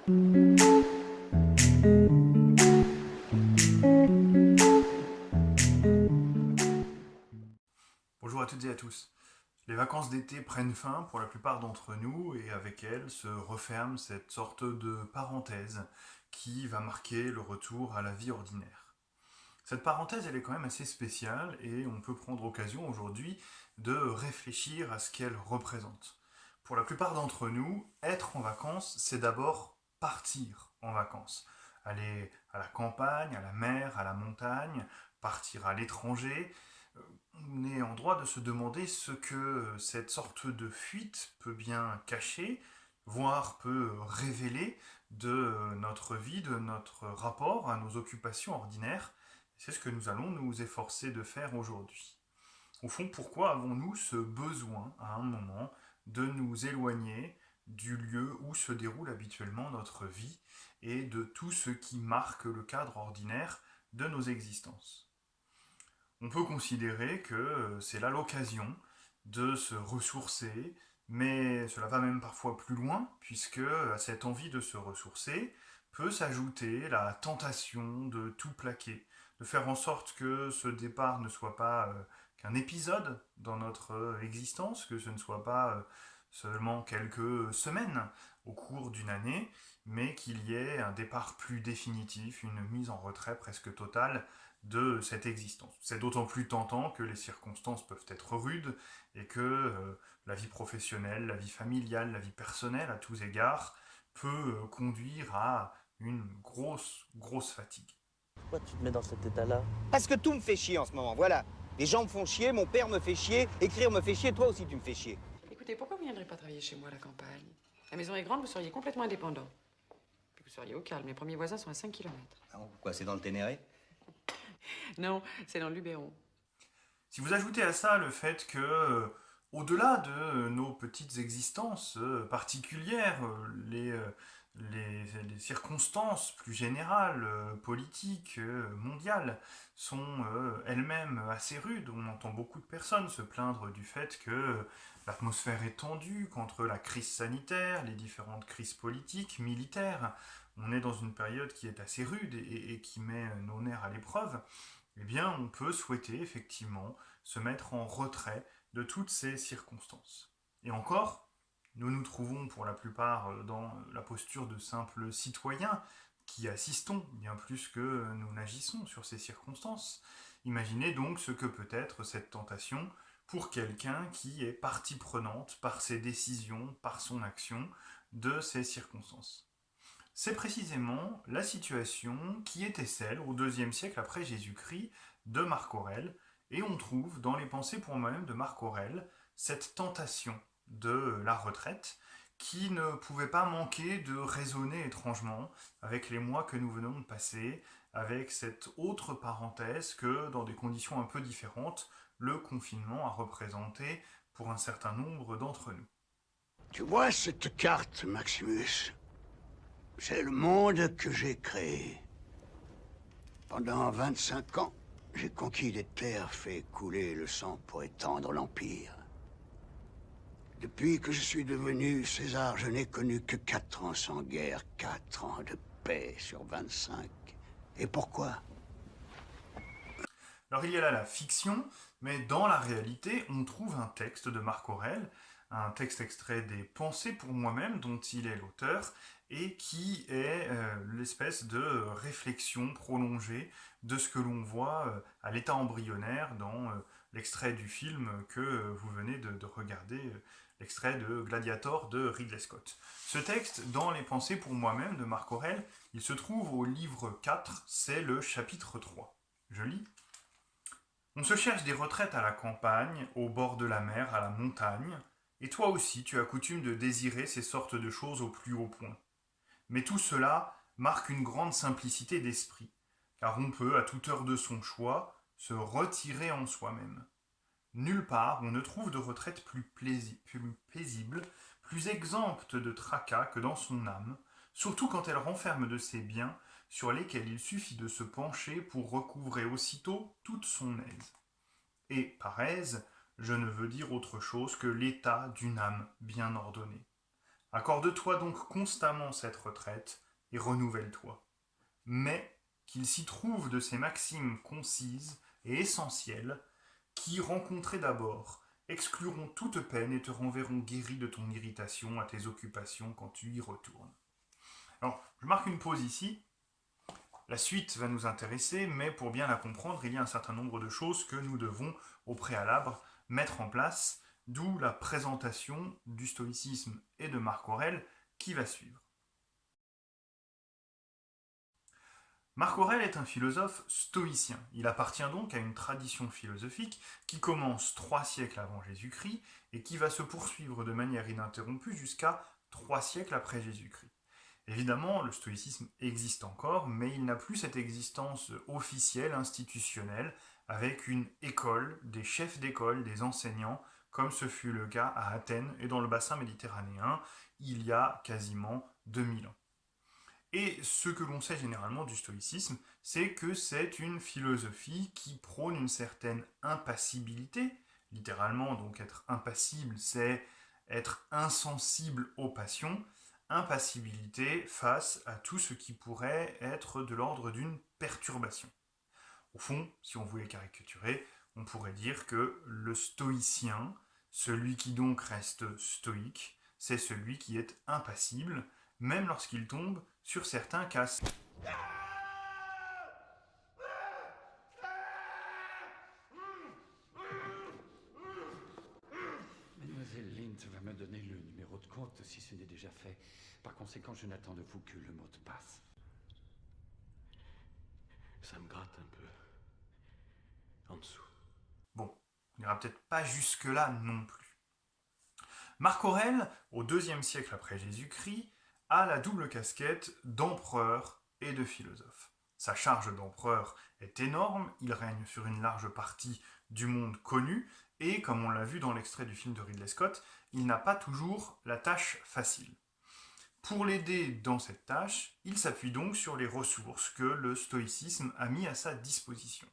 Bonjour à toutes et à tous. Les vacances d'été prennent fin pour la plupart d'entre nous et avec elles se referme cette sorte de parenthèse qui va marquer le retour à la vie ordinaire. Cette parenthèse, elle est quand même assez spéciale et on peut prendre occasion aujourd'hui de réfléchir à ce qu'elle représente. Pour la plupart d'entre nous, être en vacances, c'est d'abord partir en vacances. Aller à la campagne, à la mer, à la montagne, partir à l'étranger. On est en droit de se demander ce que cette sorte de fuite peut bien cacher, voire peut révéler de notre vie, de notre rapport à nos occupations ordinaires. C'est ce que nous allons nous efforcer de faire aujourd'hui. Au fond, pourquoi avons-nous ce besoin, à un moment, de nous éloigner du lieu où se déroule habituellement notre vie et de tout ce qui marque le cadre ordinaire de nos existences? On peut considérer que c'est là l'occasion de se ressourcer, mais cela va même parfois plus loin, puisque à cette envie de se ressourcer peut s'ajouter la tentation de tout plaquer, de faire en sorte que ce départ ne soit pas qu'un épisode dans notre existence, que ce ne soit pas seulement quelques semaines au cours d'une année, mais qu'il y ait un départ plus définitif, une mise en retrait presque totale de cette existence. C'est d'autant plus tentant que les circonstances peuvent être rudes et que la vie professionnelle, la vie familiale, la vie personnelle à tous égards peut conduire à une grosse fatigue. Pourquoi tu te mets dans cet état-là? Parce que tout me fait chier en ce moment, voilà. Les gens me font chier, mon père me fait chier, écrire me fait chier, toi aussi tu me fais chier. Écoutez, pourquoi vous ne viendrez pas travailler chez moi à la campagne? La maison est grande, vous seriez complètement indépendant. Puis vous seriez au calme, mes premiers voisins sont à 5 kilomètres. Ah bon, quoi, c'est dans le Ténéré? Non, c'est dans le Luberon. Si vous ajoutez à ça le fait que, au-delà de nos petites existences particulières, les circonstances plus générales, politiques, mondiales, sont elles-mêmes assez rudes. On entend beaucoup de personnes se plaindre du fait que l'atmosphère est tendue contre la crise sanitaire, les différentes crises politiques, militaires. On est dans une période qui est assez rude et qui met nos nerfs à l'épreuve. Eh bien, on peut souhaiter effectivement se mettre en retrait de toutes ces circonstances. Et encore, nous nous trouvons pour la plupart dans la posture de simples citoyens qui assistons bien plus que nous n'agissons sur ces circonstances. Imaginez donc ce que peut être cette tentation pour quelqu'un qui est partie prenante par ses décisions, par son action de ces circonstances. C'est précisément la situation qui était celle au IIe siècle après Jésus-Christ de Marc Aurèle, et on trouve dans les pensées pour moi-même de Marc Aurèle cette tentation de la retraite qui ne pouvait pas manquer de résonner étrangement avec les mois que nous venons de passer, avec cette autre parenthèse que, dans des conditions un peu différentes, le confinement a représenté pour un certain nombre d'entre nous. Tu vois cette carte, Maximus? C'est le monde que j'ai créé. Pendant 25 ans, j'ai conquis des terres, fait couler le sang pour étendre l'Empire. Depuis que je suis devenu César, je n'ai connu que 4 ans sans guerre, 4 ans de paix sur 25. Et pourquoi? Alors il y a là la fiction, mais dans la réalité, on trouve un texte de Marc Aurèle, un texte extrait des Pensées pour moi-même, dont il est l'auteur, et qui est l'espèce de réflexion prolongée de ce que l'on voit à l'état embryonnaire dans l'extrait du film que vous venez de regarder, l'extrait de Gladiator de Ridley Scott. Ce texte, dans les Pensées pour moi-même de Marc Aurèle, il se trouve au livre 4, c'est le chapitre 3. Je lis. On se cherche des retraites à la campagne, au bord de la mer, à la montagne, et toi aussi tu as coutume de désirer ces sortes de choses au plus haut point. Mais tout cela marque une grande simplicité d'esprit, car on peut, à toute heure de son choix, se retirer en soi-même. Nulle part on ne trouve de retraite plus paisible, plus exempte de tracas que dans son âme, surtout quand elle renferme de ses biens sur lesquels il suffit de se pencher pour recouvrer aussitôt toute son aise. Et, par aise, je ne veux dire autre chose que l'état d'une âme bien ordonnée. Accorde-toi donc constamment cette retraite et renouvelle-toi. Mais qu'il s'y trouve de ces maximes concises et essentielles qui, rencontrées d'abord, excluront toute peine et te renverront guéri de ton irritation à tes occupations quand tu y retournes. Alors, je marque une pause ici. La suite va nous intéresser, mais pour bien la comprendre, il y a un certain nombre de choses que nous devons, au préalable, mettre en place, d'où la présentation du stoïcisme et de Marc Aurèle qui va suivre. Marc Aurèle est un philosophe stoïcien. Il appartient donc à une tradition philosophique qui commence 3 siècles avant Jésus-Christ et qui va se poursuivre de manière ininterrompue jusqu'à 3 siècles après Jésus-Christ. Évidemment, le stoïcisme existe encore, mais il n'a plus cette existence officielle, institutionnelle, avec une école, des chefs d'école, des enseignants, comme ce fut le cas à Athènes et dans le bassin méditerranéen, il y a quasiment 2000 ans. Et ce que l'on sait généralement du stoïcisme, c'est que c'est une philosophie qui prône une certaine impassibilité. Littéralement, donc être impassible, c'est être insensible aux passions, impassibilité face à tout ce qui pourrait être de l'ordre d'une perturbation. Au fond, si on voulait caricaturer, on pourrait dire que le stoïcien, celui qui donc reste stoïque, c'est celui qui est impassible, même lorsqu'il tombe sur certains cas. Mademoiselle Lind va me donner le numéro de compte si ce n'est déjà fait. Par conséquent, je n'attends de vous que le mot de passe. Ça me gratte un peu. En dessous. Bon, on n'ira peut-être pas jusque-là non plus. Marc Aurèle, au IIe siècle après Jésus-Christ, a la double casquette d'empereur et de philosophe. Sa charge d'empereur est énorme, il règne sur une large partie du monde connu, et comme on l'a vu dans l'extrait du film de Ridley Scott, il n'a pas toujours la tâche facile. Pour l'aider dans cette tâche, il s'appuie donc sur les ressources que le stoïcisme a mis à sa disposition.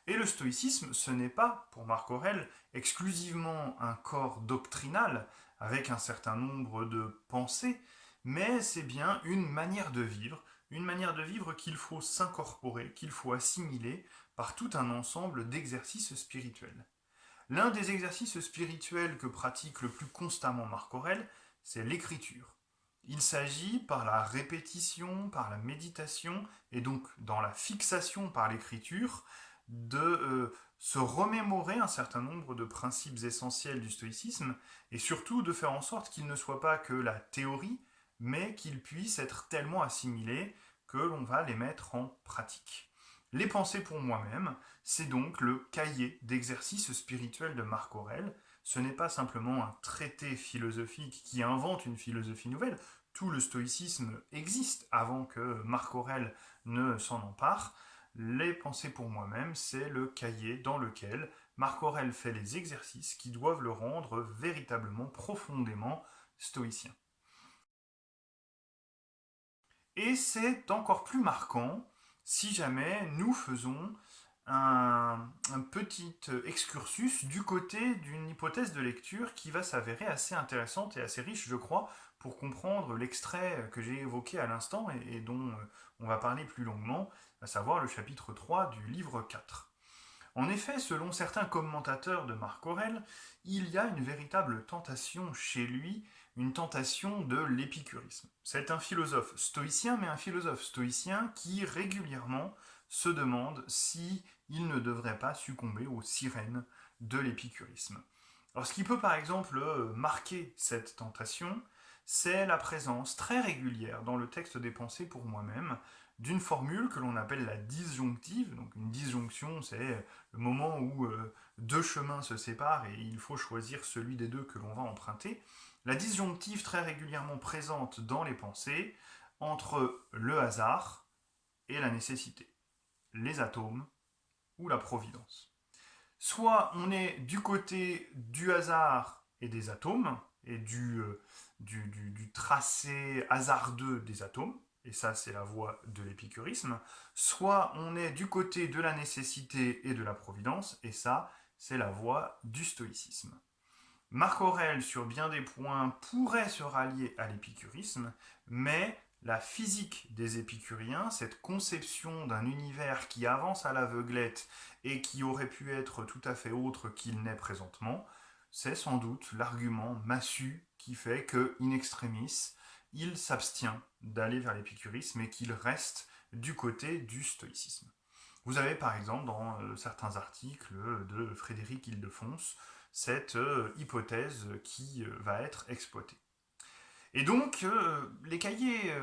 Et le stoïcisme, ce n'est pas, pour Marc Aurèle, exclusivement un corps doctrinal, avec un certain nombre de pensées, mais c'est bien une manière de vivre qu'il faut s'incorporer, qu'il faut assimiler par tout un ensemble d'exercices spirituels. L'un des exercices spirituels que pratique le plus constamment Marc Aurèle, c'est l'écriture. Il s'agit, par la répétition, par la méditation, et donc dans la fixation par l'écriture, de se remémorer un certain nombre de principes essentiels du stoïcisme, et surtout de faire en sorte qu'il ne soit pas que la théorie, mais qu'il puisse être tellement assimilé que l'on va les mettre en pratique. Les pensées pour moi-même, c'est donc le cahier d'exercices spirituels de Marc Aurèle. Ce n'est pas simplement un traité philosophique qui invente une philosophie nouvelle. Tout le stoïcisme existe avant que Marc Aurèle ne s'en empare. Les pensées pour moi-même, c'est le cahier dans lequel Marc Aurèle fait les exercices qui doivent le rendre véritablement, profondément stoïcien. Et c'est encore plus marquant si jamais nous faisons un petit excursus du côté d'une hypothèse de lecture qui va s'avérer assez intéressante et assez riche, je crois, pour comprendre l'extrait que j'ai évoqué à l'instant et dont on va parler plus longuement, à savoir le chapitre 3 du livre 4. En effet, selon certains commentateurs de Marc Aurèle, il y a une véritable tentation chez lui, une tentation de l'épicurisme. C'est un philosophe stoïcien, mais un philosophe stoïcien qui régulièrement se demande si il ne devrait pas succomber aux sirènes de l'épicurisme. Alors ce qui peut par exemple marquer cette tentation, c'est la présence très régulière dans le texte des pensées pour moi-même d'une formule que l'on appelle la disjonctive. Donc une disjonction, c'est le moment où deux chemins se séparent et il faut choisir celui des deux que l'on va emprunter. La disjonctive très régulièrement présente dans les pensées entre le hasard et la nécessité, les atomes ou la providence. Soit on est du côté du hasard et des atomes, et du tracé hasardeux des atomes, et ça c'est la voie de l'épicurisme, soit on est du côté de la nécessité et de la providence, et ça c'est la voie du stoïcisme. Marc Aurèle, sur bien des points, pourrait se rallier à l'épicurisme, mais la physique des épicuriens, cette conception d'un univers qui avance à l'aveuglette et qui aurait pu être tout à fait autre qu'il n'est présentement, c'est sans doute l'argument massu qui fait que, in extremis, il s'abstient d'aller vers l'épicurisme et qu'il reste du côté du stoïcisme. Vous avez par exemple dans certains articles de Frédéric Ildefonse cette hypothèse qui va être exploitée. Et donc, les cahiers,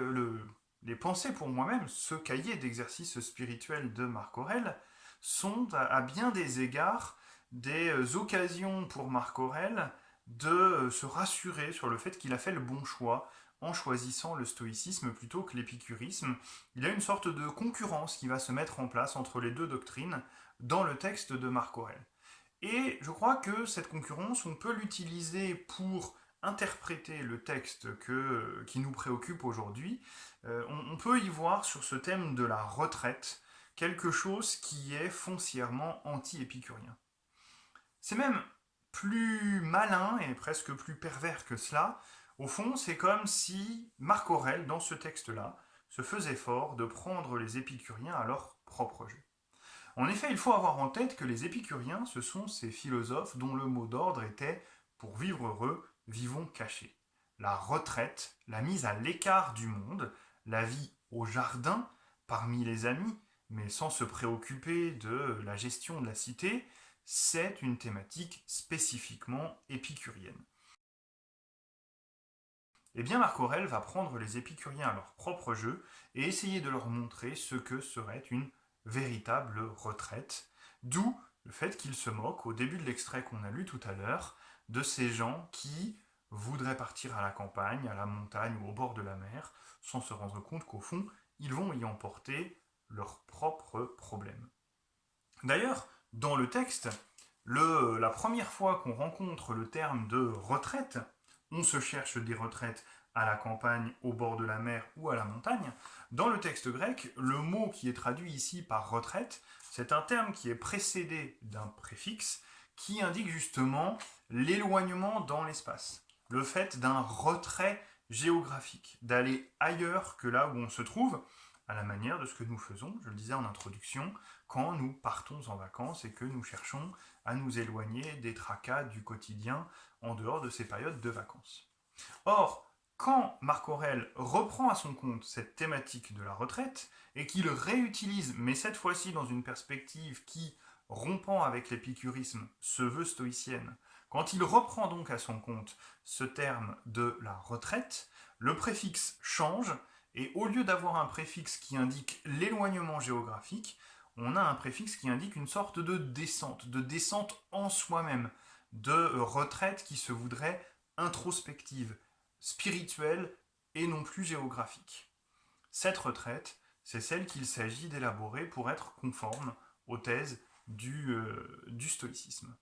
les pensées pour moi-même, ce cahier d'exercice spirituel de Marc Aurèle, sont à bien des égards des occasions pour Marc Aurèle de se rassurer sur le fait qu'il a fait le bon choix en choisissant le stoïcisme plutôt que l'épicurisme. Il y a une sorte de concurrence qui va se mettre en place entre les deux doctrines dans le texte de Marc Aurèle. Et je crois que cette concurrence, on peut l'utiliser pour interpréter le texte qui nous préoccupe aujourd'hui. On peut y voir sur ce thème de la retraite quelque chose qui est foncièrement anti-épicurien. C'est même plus malin et presque plus pervers que cela. Au fond, c'est comme si Marc Aurèle, dans ce texte-là, se faisait fort de prendre les épicuriens à leur propre jeu. En effet, il faut avoir en tête que les épicuriens, ce sont ces philosophes dont le mot d'ordre était « pour vivre heureux, vivons cachés ». La retraite, la mise à l'écart du monde, la vie au jardin, parmi les amis, mais sans se préoccuper de la gestion de la cité, c'est une thématique spécifiquement épicurienne. Eh bien, Marc Aurèle va prendre les épicuriens à leur propre jeu et essayer de leur montrer ce que serait une véritable retraite, d'où le fait qu'il se moque, au début de l'extrait qu'on a lu tout à l'heure, de ces gens qui voudraient partir à la campagne, à la montagne ou au bord de la mer, sans se rendre compte qu'au fond, ils vont y emporter leurs propres problèmes. D'ailleurs, dans le texte, la première fois qu'on rencontre le terme de retraite, on se cherche des retraites à la campagne, au bord de la mer ou à la montagne. Dans le texte grec, le mot qui est traduit ici par retraite, c'est un terme qui est précédé d'un préfixe qui indique justement l'éloignement dans l'espace, le fait d'un retrait géographique, d'aller ailleurs que là où on se trouve, à la manière de ce que nous faisons, je le disais en introduction, quand nous partons en vacances et que nous cherchons à nous éloigner des tracas du quotidien en dehors de ces périodes de vacances. Or, quand Marc Aurèle reprend à son compte cette thématique de la retraite et qu'il réutilise, mais cette fois-ci dans une perspective qui, rompant avec l'épicurisme, se veut stoïcienne, quand il reprend donc à son compte ce terme de la retraite, le préfixe change et au lieu d'avoir un préfixe qui indique l'éloignement géographique, on a un préfixe qui indique une sorte de descente en soi-même, de retraite qui se voudrait introspective, spirituelle et non plus géographique. Cette retraite, c'est celle qu'il s'agit d'élaborer pour être conforme aux thèses du stoïcisme.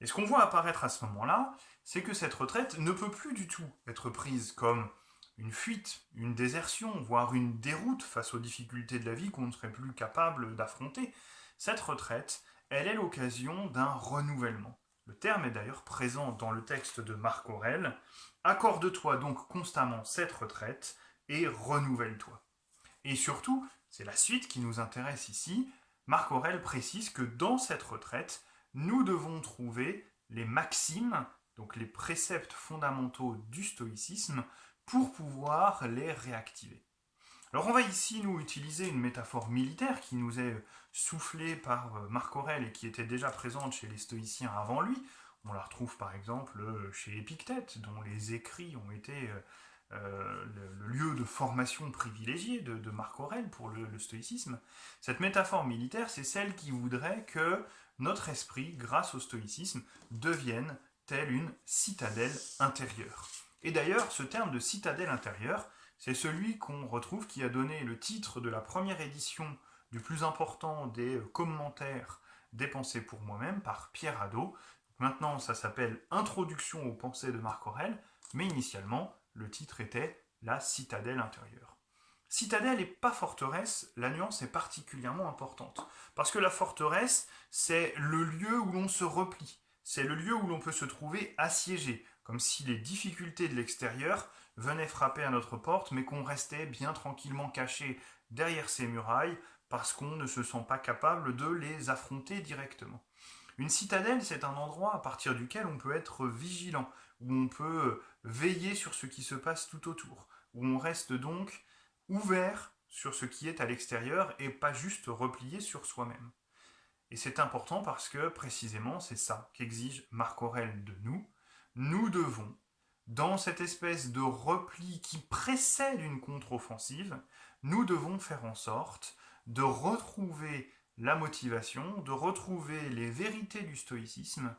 Et ce qu'on voit apparaître à ce moment-là, c'est que cette retraite ne peut plus du tout être prise comme une fuite, une désertion, voire une déroute face aux difficultés de la vie qu'on ne serait plus capable d'affronter. Cette retraite, elle est l'occasion d'un renouvellement. Le terme est d'ailleurs présent dans le texte de Marc Aurèle. Accorde-toi donc constamment cette retraite et renouvelle-toi. Et surtout, c'est la suite qui nous intéresse ici, Marc Aurèle précise que dans cette retraite, nous devons trouver les maximes, donc les préceptes fondamentaux du stoïcisme, pour pouvoir les réactiver. Alors on va ici nous utiliser une métaphore militaire qui nous est soufflée par Marc Aurèle et qui était déjà présente chez les stoïciens avant lui. On la retrouve par exemple chez Épictète, dont les écrits ont été le lieu de formation privilégié de Marc Aurèle pour le stoïcisme. Cette métaphore militaire, c'est celle qui voudrait que notre esprit, grâce au stoïcisme, devienne telle une citadelle intérieure. Et d'ailleurs, ce terme de citadelle intérieure, c'est celui qu'on retrouve qui a donné le titre de la première édition du plus important des commentaires des pensées pour moi-même par Pierre Hadot. Maintenant, ça s'appelle Introduction aux pensées de Marc Aurèle, mais initialement, le titre était La citadelle intérieure. Citadelle et pas forteresse, la nuance est particulièrement importante. Parce que la forteresse, c'est le lieu où l'on se replie. c'est le lieu où l'on peut se trouver assiégé, comme si les difficultés de l'extérieur venaient frapper à notre porte, mais qu'on restait bien tranquillement caché derrière ces murailles, parce qu'on ne se sent pas capable de les affronter directement. Une citadelle, c'est un endroit à partir duquel on peut être vigilant, où on peut veiller sur ce qui se passe tout autour, où on reste donc ouvert sur ce qui est à l'extérieur et pas juste replié sur soi-même. Et c'est important parce que précisément c'est ça qu'exige Marc Aurèle de nous. Nous devons, dans cette espèce de repli qui précède une contre-offensive, nous devons faire en sorte de retrouver la motivation, de retrouver les vérités du stoïcisme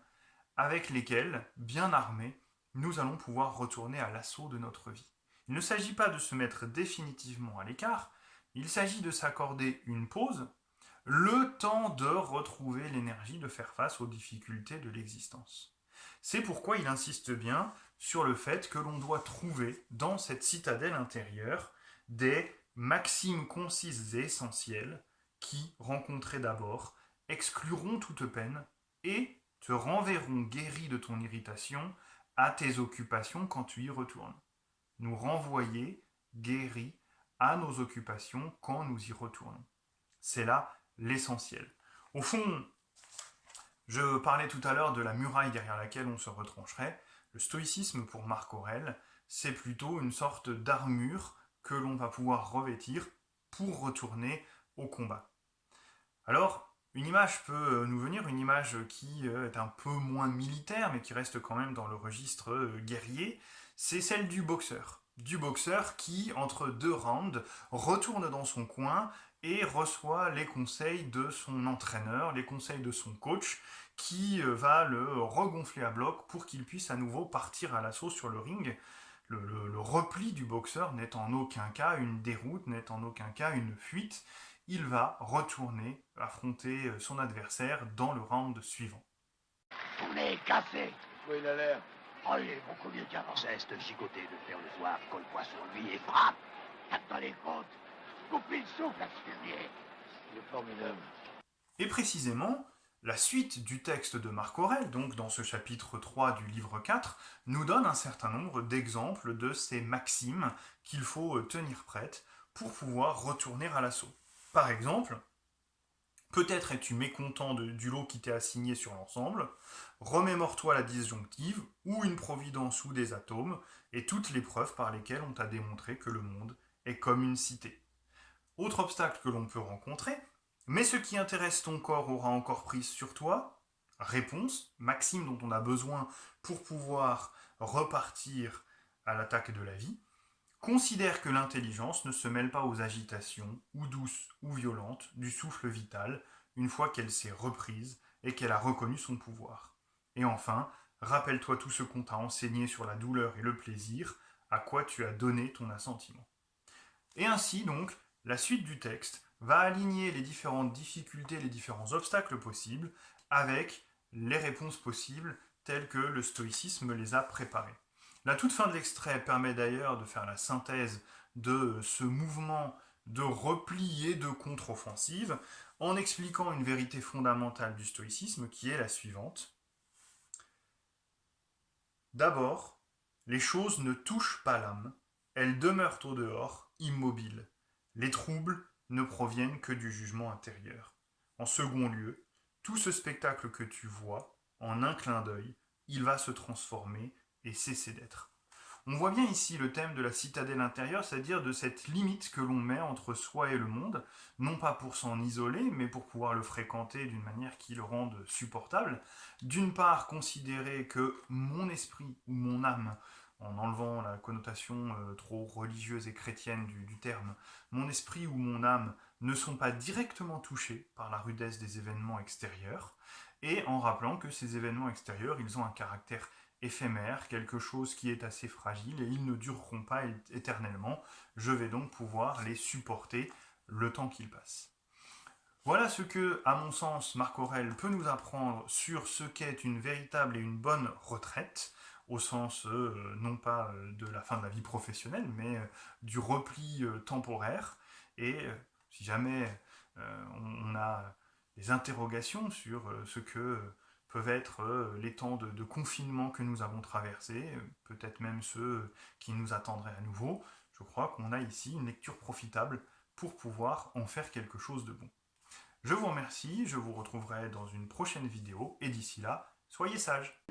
avec lesquelles, bien armés, nous allons pouvoir retourner à l'assaut de notre vie. Il ne s'agit pas de se mettre définitivement à l'écart, il s'agit de s'accorder une pause, le temps de retrouver l'énergie de faire face aux difficultés de l'existence. C'est pourquoi il insiste bien sur le fait que l'on doit trouver dans cette citadelle intérieure des maximes concises et essentielles qui, rencontrées d'abord, excluront toute peine et te renverront guéri de ton irritation à tes occupations quand tu y retournes. Nous renvoyer guéris à nos occupations quand nous y retournons. C'est là l'essentiel. Au fond, je parlais tout à l'heure de la muraille derrière laquelle on se retrancherait. Le stoïcisme pour Marc Aurèle, c'est plutôt une sorte d'armure que l'on va pouvoir revêtir pour retourner au combat. Alors, une image peut nous venir, une image qui est un peu moins militaire, mais qui reste quand même dans le registre guerrier, c'est celle du boxeur. Du boxeur qui, entre deux rounds, retourne dans son coin et reçoit les conseils de son entraîneur, les conseils de son coach, qui va le regonfler à bloc pour qu'il puisse à nouveau partir à l'assaut sur le ring. Le repli du boxeur n'est en aucun cas une déroute, n'est en aucun cas une fuite. Il va retourner affronter son adversaire dans le round suivant. On est cassé. Oui, il a l'air. Oh, il est beaucoup mieux qu'avant. Cesse de gigoter, de faire le soir, colle-toi sur lui et frappe. Tape dans les côtes. Coupe-lui le souffle à ce fumier. Il est formidable. Et précisément, la suite du texte de Marc Aurèle, donc dans ce chapitre 3 du livre 4, nous donne un certain nombre d'exemples de ces maximes qu'il faut tenir prêtes pour pouvoir retourner à l'assaut. Par exemple, peut-être es-tu mécontent du lot qui t'est assigné sur l'ensemble, remémore-toi la disjonctive, ou une providence ou des atomes, et toutes les preuves par lesquelles on t'a démontré que le monde est comme une cité. Autre obstacle que l'on peut rencontrer, mais ce qui intéresse ton corps aura encore prise sur toi. Réponse, maxime dont on a besoin pour pouvoir repartir à l'attaque de la vie. Considère que l'intelligence ne se mêle pas aux agitations, ou douces ou violentes, du souffle vital, une fois qu'elle s'est reprise et qu'elle a reconnu son pouvoir. Et enfin, rappelle-toi tout ce qu'on t'a enseigné sur la douleur et le plaisir, à quoi tu as donné ton assentiment. Et ainsi donc, la suite du texte va aligner les différentes difficultés, les différents obstacles possibles avec les réponses possibles telles que le stoïcisme les a préparées. La toute fin de l'extrait permet d'ailleurs de faire la synthèse de ce mouvement de repli et de contre-offensive en expliquant une vérité fondamentale du stoïcisme qui est la suivante. D'abord, les choses ne touchent pas l'âme, elles demeurent au dehors, immobiles. Les troubles ne proviennent que du jugement intérieur. En second lieu, tout ce spectacle que tu vois, en un clin d'œil, il va se transformer et cesser d'être. On voit bien ici le thème de la citadelle intérieure, c'est-à-dire de cette limite que l'on met entre soi et le monde, non pas pour s'en isoler, mais pour pouvoir le fréquenter d'une manière qui le rende supportable. D'une part, considérer que mon esprit ou mon âme, en enlevant la connotation trop religieuse et chrétienne du terme, mon esprit ou mon âme ne sont pas directement touchés par la rudesse des événements extérieurs, et en rappelant que ces événements extérieurs, ils ont un caractère éphémère, quelque chose qui est assez fragile, et ils ne dureront pas éternellement. Je vais donc pouvoir les supporter le temps qu'ils passent. Voilà ce que, à mon sens, Marc Aurèle peut nous apprendre sur ce qu'est une véritable et une bonne retraite, au sens non pas de la fin de la vie professionnelle, mais du repli temporaire. Et si jamais on a des interrogations sur ce que peuvent être les temps de confinement que nous avons traversés, peut-être même ceux qui nous attendraient à nouveau. Je crois qu'on a ici une lecture profitable pour pouvoir en faire quelque chose de bon. Je vous remercie, je vous retrouverai dans une prochaine vidéo, et d'ici là, soyez sages.